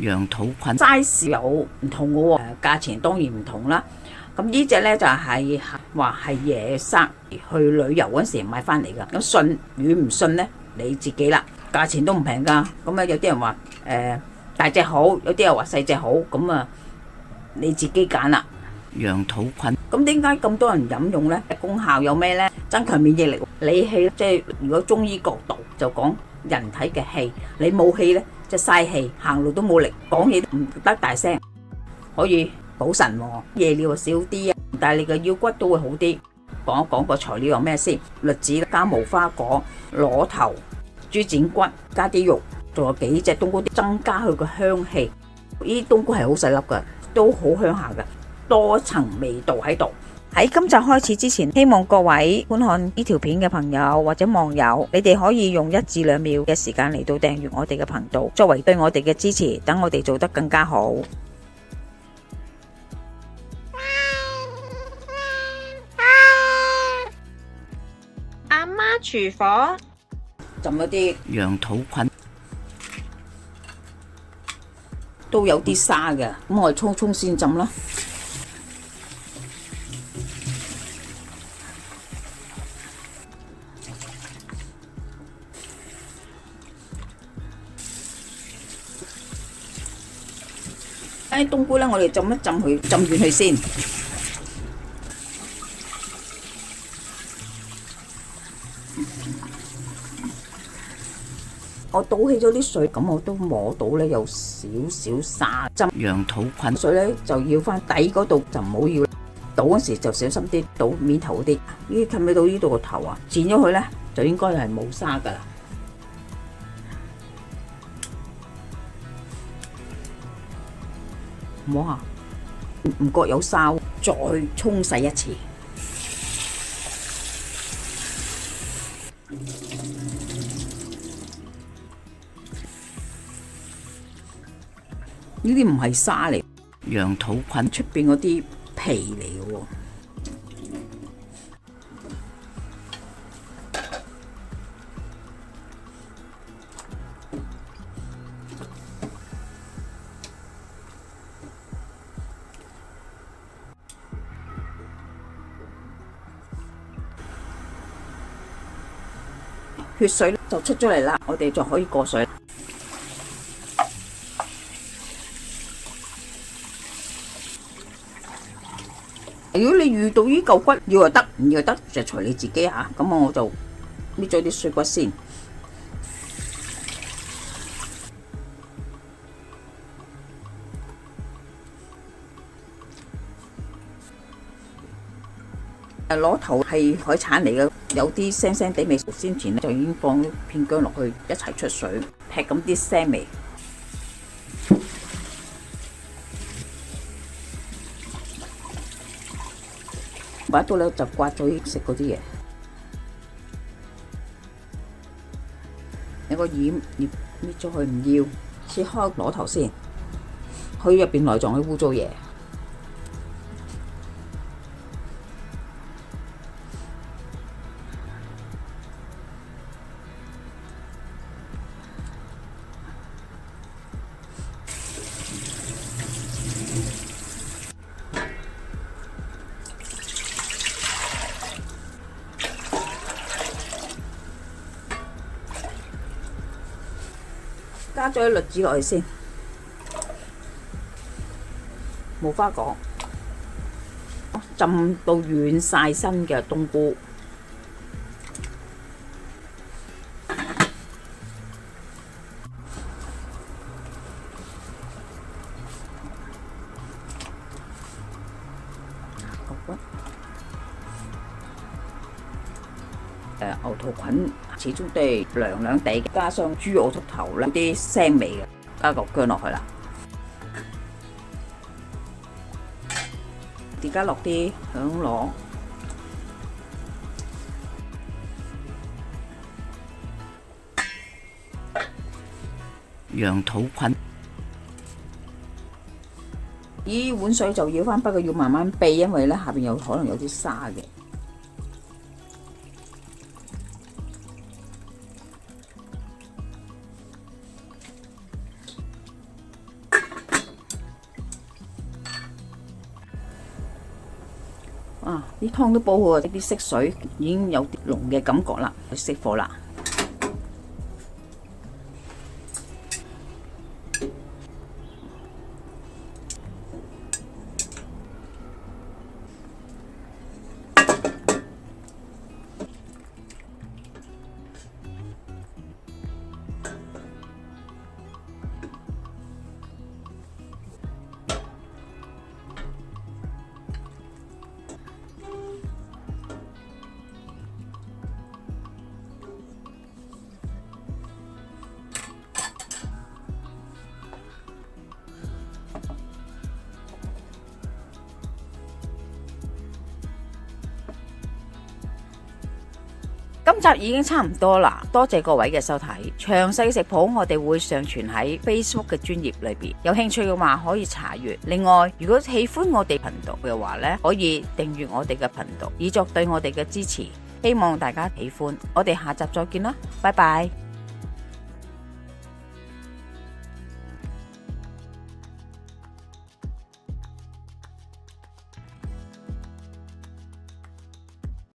羊肚菌 size 有唔同嘅喎，價錢當然唔同啦。咁呢隻呢，就係話係野生去旅遊嗰時買翻嚟㗎。咁信與唔信呢？你自己啦。價錢都唔平㗎。咁啊有啲人話大隻好，有啲人話細隻好，咁啊你自己揀啦。羊肚菌咁點解咁多人飲用呢？功效有咩呢？增強免疫力、理氣，即係如果中醫角度就講人體嘅氣，你冇氣呢，即係嘥氣，行路都冇力，講嘢都唔得大聲，可以補腎喎，夜尿少啲啊，但係你嘅腰骨都會好啲。講一講個材料有咩先？栗子加無花果、螺頭、豬展骨加啲肉，仲有幾隻冬菇，增加佢個香氣。呢啲冬菇係好細粒㗎，都好香下㗎。多層味道喺度。喺今集開始之前，希望各位觀看呢條片嘅朋友或者網友，你哋可以用1至2秒嘅時間嚟到訂閱我哋嘅頻道，作為對我哋嘅支持，等我哋做得更加好。阿媽廚房浸一啲羊肚菌都有啲沙嘅，咁我哋沖先浸啦。冬菇咧，我哋浸一浸佢，浸軟佢先。我倒起咗啲水，咁我都摸到咧有少少沙。浸羊肚菌水咧就要翻底嗰度，就唔好要。倒嗰時就小心啲，倒面頭嗰啲。呢近唔到呢度個頭啊，剪咗佢咧就應該係冇沙噶啦。摸下，唔覺有沙，再沖洗一次。呢啲唔係沙嚟，羊肚菌出邊嗰啲皮嚟嘅喎。血水就出咗嚟啦，我哋就可以過水。如果你遇到呢嚿骨，要就得，唔要就得，就隨你自己嚇。咁我就搣咗啲碎骨先。螺頭係海產嚟嘅，有啲腥腥地味。先前就已經放片薑落去一齊出水，劈咁啲腥味。把刀咧就刮咗食嗰啲嘢，有個葉搣咗佢唔要，切開螺頭先，去入邊內臟啲污糟嘢。加咗啲栗子落去先，無花果，浸到軟晒身嘅冬菇，牛肚菌始終都係涼涼地，加上豬肉頭咧啲腥味嘅，加個薑落去啦。而家落啲響螺，羊肚菌呢碗水就要翻，不過要慢慢避，因為咧下邊有可能有啲沙嘅。啊，啲湯都煲好啊，啲色水已經有啲濃嘅感覺啦，熄火啦。今集已經差唔多啦，多謝各位嘅收睇。詳細食譜我哋會上傳喺 Facebook 嘅專頁裏邊，有興趣嘅話可以查閱。另外，如果喜歡我哋頻道嘅話呢，可以訂閱我哋嘅頻道，以作對我哋嘅支持。希望大家喜歡，我哋下集再見啦，拜拜。